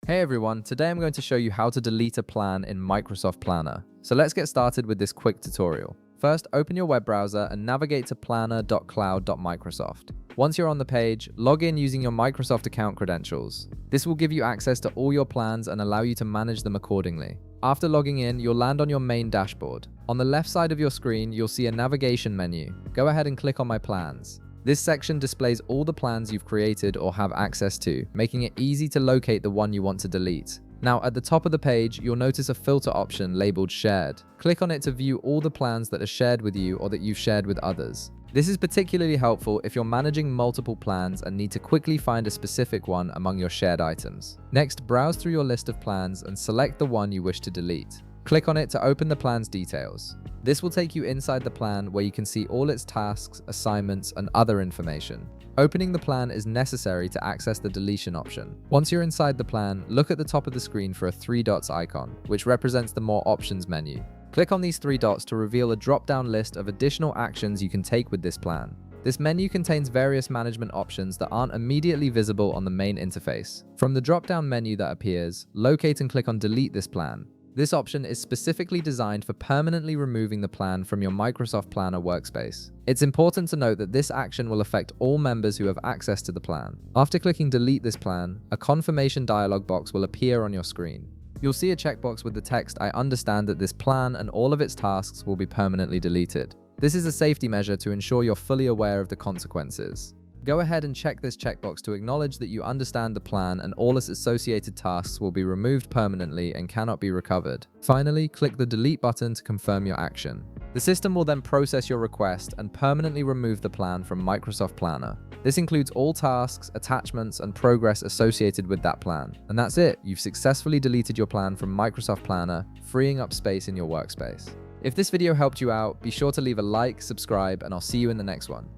Hey everyone, today I'm going to show you how to delete a plan in Microsoft Planner. So let's get started with this quick tutorial. First, open your web browser and navigate to planner.cloud.microsoft. Once you're on the page, log in using your Microsoft account credentials. This will give you access to all your plans and allow you to manage them accordingly. After logging in, you'll land on your main dashboard. On the left side of your screen, you'll see a navigation menu. Go ahead and click on My Plans. This section displays all the plans you've created or have access to, making it easy to locate the one you want to delete. Now, at the top of the page, you'll notice a filter option labeled Shared. Click on it to view all the plans that are shared with you or that you've shared with others. This is particularly helpful if you're managing multiple plans and need to quickly find a specific one among your shared items. Next, browse through your list of plans and select the one you wish to delete. Click on it to open the plan's details. This will take you inside the plan where you can see all its tasks, assignments, and other information. Opening the plan is necessary to access the deletion option. Once you're inside the plan, look at the top of the screen for a 3 dots icon, which represents the More Options menu. Click on these 3 dots to reveal a drop-down list of additional actions you can take with this plan. This menu contains various management options that aren't immediately visible on the main interface. From the drop-down menu that appears, locate and click on Delete this plan. This option is specifically designed for permanently removing the plan from your Microsoft Planner workspace. It's important to note that this action will affect all members who have access to the plan. After clicking Delete this plan, a confirmation dialog box will appear on your screen. You'll see a checkbox with the text, "I understand that this plan and all of its tasks will be permanently deleted." This is a safety measure to ensure you're fully aware of the consequences. Go ahead and check this checkbox to acknowledge that you understand the plan and all its associated tasks will be removed permanently and cannot be recovered. Finally, click the Delete button to confirm your action. The system will then process your request and permanently remove the plan from Microsoft Planner. This includes all tasks, attachments, and progress associated with that plan. And that's it. You've successfully deleted your plan from Microsoft Planner, freeing up space in your workspace. If this video helped you out, be sure to leave a like, subscribe, and I'll see you in the next one.